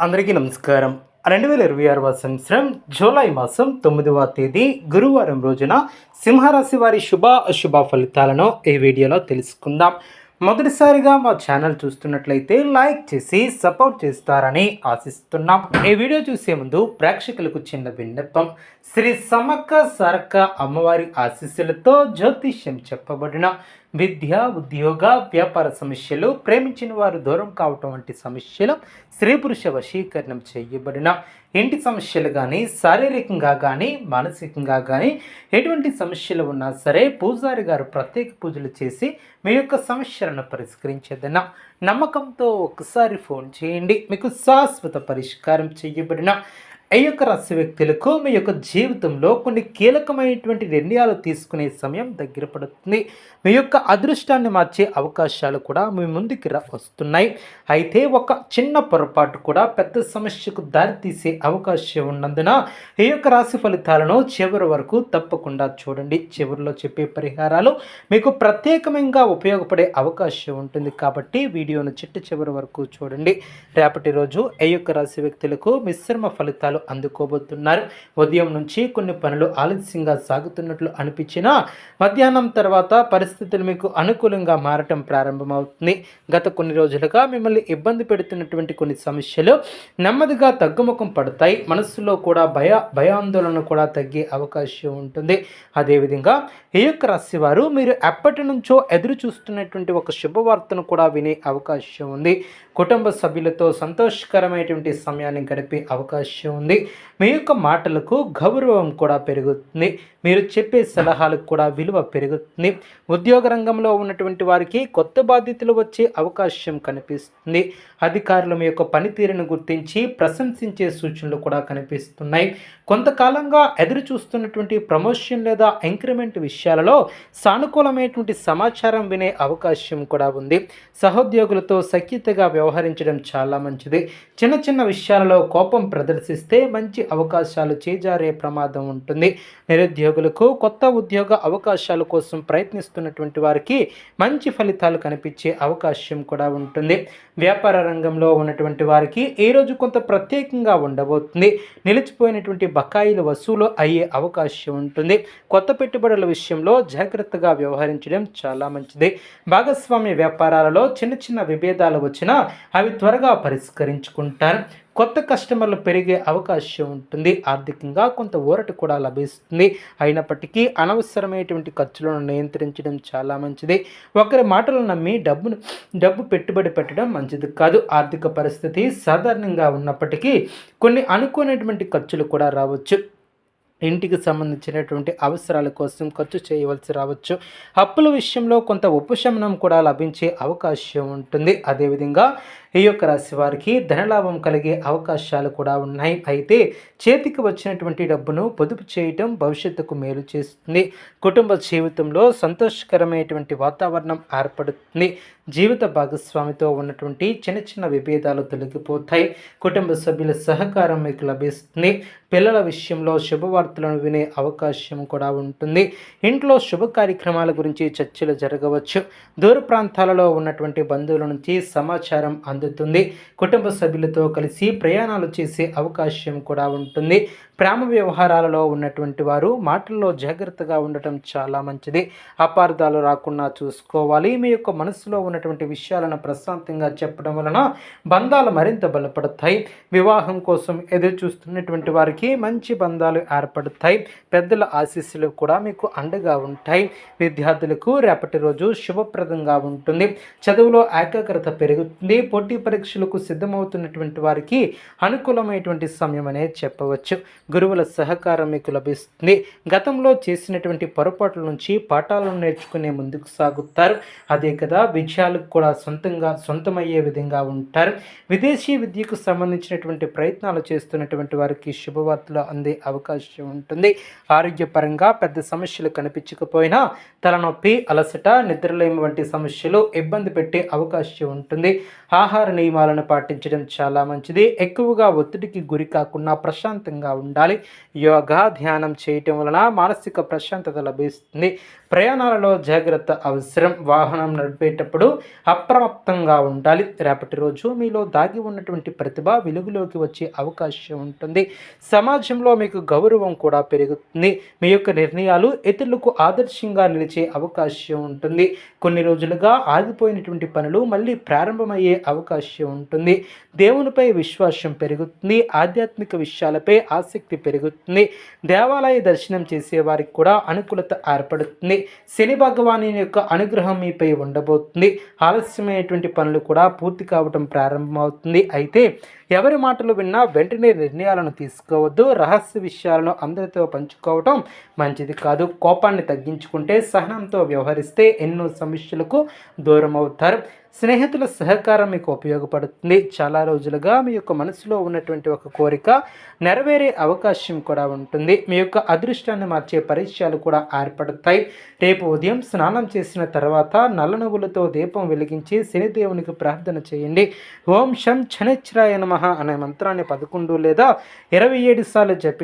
అందరికీ నమస్కారం. 2026వ సంవత్సరం జూలై మాసం 9వ తేదీ గురువారం రోజున సింహరాశి వారి శుభ అశుభ ఫలితాలను ఈ వీడియోలో తెలుసుకుందాం. మొదటిసారిగా మా ఛానల్ చూస్తున్నట్లయితే లైక్ చేసి సపోర్ట్ చేస్తారని ఆశిస్తున్నాం. ఈ వీడియో చూసే ముందు ప్రేక్షకులకు చిన్న విన్నపం. శ్రీ సమ్మక్క సారక్క అమ్మవారి ఆశీస్సులతో జ్యోతిష్యం చెప్పబడిన విద్య, ఉద్యోగ, వ్యాపార సమస్యలు, ప్రేమించిన వారు దూరం కావటం వంటి సమస్యలు, స్త్రీ పురుష వశీకరణం చేయబడిన ఇంటి సమస్యలు కానీ, శారీరకంగా కానీ, మానసికంగా కానీ ఎటువంటి సమస్యలు ఉన్నా సరే పూజారి గారు ప్రత్యేక పూజలు చేసి మీ యొక్క సమస్యలను పరిష్కరించేదన్న నమ్మకంతో ఒకసారి ఫోన్ చేయండి. మీకు శాశ్వత పరిష్కారం చేయబడిన ఈ యొక్క రాశి వ్యక్తులకు మీ యొక్క జీవితంలో కొన్ని కీలకమైనటువంటి నిర్ణయాలు తీసుకునే సమయం దగ్గర పడుతుంది. మీ యొక్క అదృష్టాన్ని మార్చే అవకాశాలు కూడా మీ ముందుకి వస్తున్నాయి. అయితే ఒక చిన్న పొరపాటు కూడా పెద్ద సమస్యకు దారితీసే అవకాశం ఉన్నందున ఈ యొక్క రాశి ఫలితాలను చివరి వరకు తప్పకుండా చూడండి. చివరిలో చెప్పే పరిహారాలు మీకు ప్రత్యేకంగా ఉపయోగపడే అవకాశం ఉంటుంది కాబట్టి వీడియోను చివరి వరకు చూడండి. రేపటి రోజు ఈ యొక్క రాశి వ్యక్తులకు మిశ్రమ ఫలితాలు అందుకోబోతున్నారు. ఉదయం నుంచి కొన్ని పనులు ఆలస్యంగా సాగుతున్నట్లు అనిపించినా మధ్యాహ్నం తర్వాత పరిస్థితులు మీకు అనుకూలంగా మారటం ప్రారంభమవుతుంది. గత కొన్ని రోజులుగా మిమ్మల్ని ఇబ్బంది పెడుతున్నటువంటి కొన్ని సమస్యలు నెమ్మదిగా తగ్గుముఖం పడతాయి. మనస్సులో కూడా భయాందోళన కూడా తగ్గే అవకాశం ఉంటుంది. అదేవిధంగా ఈ యొక్క రాశి వారు మీరు ఎప్పటి నుంచో ఎదురు చూస్తున్నటువంటి ఒక శుభవార్తను కూడా వినే అవకాశం ఉంది. కుటుంబ సభ్యులతో సంతోషకరమైనటువంటి సమయాన్ని గడిపే అవకాశం ఉంది. మీ యొక్క మాటలకు గౌరవం కూడా పెరుగుతుంది. మీరు చెప్పే సలహాలకు కూడా విలువ పెరుగుతుంది. ఉద్యోగ రంగంలో ఉన్నటువంటి వారికి కొత్త బాధ్యతలు వచ్చే అవకాశం కనిపిస్తుంది. అధికారులు మీ యొక్క పనితీరును గుర్తించి ప్రశంసించే సూచనలు కూడా కనిపిస్తున్నాయి. కొంతకాలంగా ఎదురు చూస్తున్నటువంటి ప్రమోషన్ లేదా ఇంక్రిమెంట్ విషయాలలో సానుకూలమైనటువంటి సమాచారం వినే అవకాశం కూడా ఉంది. సహోద్యోగులతో సఖ్యతగా వ్యవహరించడం చాలా మంచిది. చిన్న చిన్న విషయాలలో కోపం ప్రదర్శిస్తే మంచి అవకాశాలు చేజారే ప్రమాదం ఉంటుంది. నిరుద్యోగులకు కొత్త ఉద్యోగ అవకాశాల కోసం ప్రయత్నిస్తున్నటువంటి వారికి మంచి ఫలితాలు కనిపించే అవకాశం కూడా ఉంటుంది. వ్యాపార రంగంలో ఉన్నటువంటి వారికి ఈ రోజు కొంత ప్రత్యేకంగా ఉండబోతుంది. నిలిచిపోయినటువంటి బకాయిలు వసూలు అయ్యే అవకాశం ఉంటుంది. కొత్త పెట్టుబడుల విషయంలో జాగ్రత్తగా వ్యవహరించడం చాలా మంచిది. భాగస్వామ్య వ్యాపారాలలో చిన్న చిన్న విభేదాలు వచ్చినా అవి త్వరగా పరిష్కరించుకుంటారు. కొత్త కస్టమర్లు పెరిగే అవకాశం ఉంటుంది. ఆర్థికంగా కొంత ఊరట కూడా లభిస్తుంది. అయినప్పటికీ అనవసరమైనటువంటి ఖర్చులను నియంత్రించడం చాలా మంచిది. ఒకరి మాటలు నమ్మి డబ్బు పెట్టుబడి పెట్టడం మంచిది కాదు. ఆర్థిక పరిస్థితి సాధారణంగా ఉన్నప్పటికీ కొన్ని అనుకోనటువంటి ఖర్చులు కూడా రావచ్చు. ఇంటికి సంబంధించినటువంటి అవసరాల కోసం ఖర్చు చేయవలసి రావచ్చు. అప్పుల విషయంలో కొంత ఉపశమనం కూడా లభించే అవకాశం ఉంటుంది. అదేవిధంగా ఈ యొక్క రాశి వారికి ధనలాభం కలిగే అవకాశాలు కూడా ఉన్నాయి. అయితే చేతికి వచ్చినటువంటి డబ్బును పొదుపు చేయటం భవిష్యత్తుకు మేలు చేస్తుంది. కుటుంబ జీవితంలో సంతోషకరమైనటువంటి వాతావరణం ఏర్పడుతుంది. జీవిత భాగస్వామితో ఉన్నటువంటి చిన్న చిన్న విభేదాలు తొలగిపోతాయి. కుటుంబ సభ్యుల సహకారం మీకు లభిస్తుంది. పిల్లల విషయంలో శుభవార్తలను వినే అవకాశం కూడా ఉంటుంది. ఇంట్లో శుభ కార్యక్రమాల గురించి చర్చలు జరగవచ్చు. దూర ప్రాంతాలలో ఉన్నటువంటి బంధువుల నుంచి సమాచారం అందుతుంది. కుటుంబ సభ్యులతో కలిసి ప్రయాణాలు చేసే అవకాశం కూడా ఉంటుంది. ప్రేమ వ్యవహారాలలో ఉన్నటువంటి వారు మాటల్లో జాగ్రత్తగా ఉండటం చాలా మంచిది. అపార్థాలు రాకుండా చూసుకోవాలి. మీ యొక్క మనసులో ఉన్నటువంటి విషయాలను ప్రశాంతంగా చెప్పడం వలన బంధాలు మరింత బలపడతాయి. వివాహం కోసం ఎదురు చూస్తున్నటువంటి వారికి మంచి బంధాలు ఏర్పడతాయి. పెద్దల ఆశీస్సులు కూడా మీకు అండగా ఉంటాయి. విద్యార్థులకు రేపటి రోజు శుభప్రదంగా ఉంటుంది. చదువులో ఏకాగ్రత పెరుగుతుంది. పోటీ పరీక్షలకు సిద్ధమవుతున్నటువంటి వారికి అనుకూలమైనటువంటి సమయం అనే చెప్పవచ్చు. గురువుల సహకారం మీకు లభిస్తుంది. గతంలో చేసినటువంటి పొరపాట్ల నుంచి పాఠాలను నేర్చుకునే ముందుకు సాగుతారు. అదే కదా విజయాలకు కూడా సొంతమయ్యే విధంగా ఉంటారు. విదేశీ విద్యకు సంబంధించినటువంటి ప్రయత్నాలు చేస్తున్నటువంటి వారికి శుభవార్తలు అందే అవకాశం ఉంటుంది. ఆరోగ్యపరంగా పెద్ద సమస్యలు కనిపించకపోయినా తలనొప్పి, అలసట, నిద్రలేమి వంటి సమస్యలు ఇబ్బంది పెట్టే అవకాశం ఉంటుంది. ఆహార నియమాలను పాటించడం చాలా మంచిది. ఎక్కువగా ఒత్తిడికి గురి కాకుండా ప్రశాంతంగా ఉండాలి. యోగా, ధ్యానం చేయటం వలన మానసిక ప్రశాంతత లభిస్తుంది. ప్రయాణాలలో జాగ్రత్త అవసరం. వాహనం నడిపేటప్పుడు అప్రమత్తంగా ఉండాలి. రేపటి రోజు మీలో దాగి ఉన్నటువంటి ప్రతిభ వెలుగులోకి వచ్చే అవకాశం ఉంటుంది. సమాజంలో మీకు గౌరవం కూడా పెరుగుతుంది. మీ యొక్క నిర్ణయాలు ఇతరులకు ఆదర్శంగా నిలిచే అవకాశం ఉంటుంది. కొన్ని రోజులుగా ఆగిపోయినటువంటి పనులు మళ్ళీ ప్రారంభమయ్యే అవకాశం ఉంటుంది. దేవునిపై విశ్వాసం పెరుగుతుంది. ఆధ్యాత్మిక విషయాలపై ఆసక్తి పెరుగుతుంది. దేవాలయ దర్శనం చేసే వారికి కూడా అనుకూలత ఏర్పడుతుంది. శని భగవాని యొక్క అనుగ్రహం మీపై ఉండబోతుంది. ఆలస్యమైనటువంటి పనులు కూడా పూర్తి కావటం ప్రారంభమవుతుంది. అయితే ఎవరి మాటలు విన్నా వెంటనే నిర్ణయాలను తీసుకోవద్దు. రహస్య విషయాలను అందరితో పంచుకోవటం మంచిది కాదు. కోపాన్ని తగ్గించుకుంటే, సహనంతో వ్యవహరిస్తే ఎన్నో సమస్యలకు దూరం అవుతారు. స్నేహితుల సహకారం మీకు ఉపయోగపడుతుంది. చాలా రోజులుగా మీ యొక్క మనసులో ఉన్నటువంటి ఒక కోరిక నెరవేరే అవకాశం కూడా ఉంటుంది. మీ యొక్క అదృష్టాన్ని మార్చే పరిచయాలు కూడా ఏర్పడతాయి. రేపు ఉదయం స్నానం చేసిన తర్వాత నల్ల నువ్వులతో దీపం వెలిగించి శనిదేవునికి ప్రార్థన చేయండి. ఓం శం శనిశ్చరాయ నమః అనే మంత్రాన్ని 11 లేదా 27 సార్లు జపి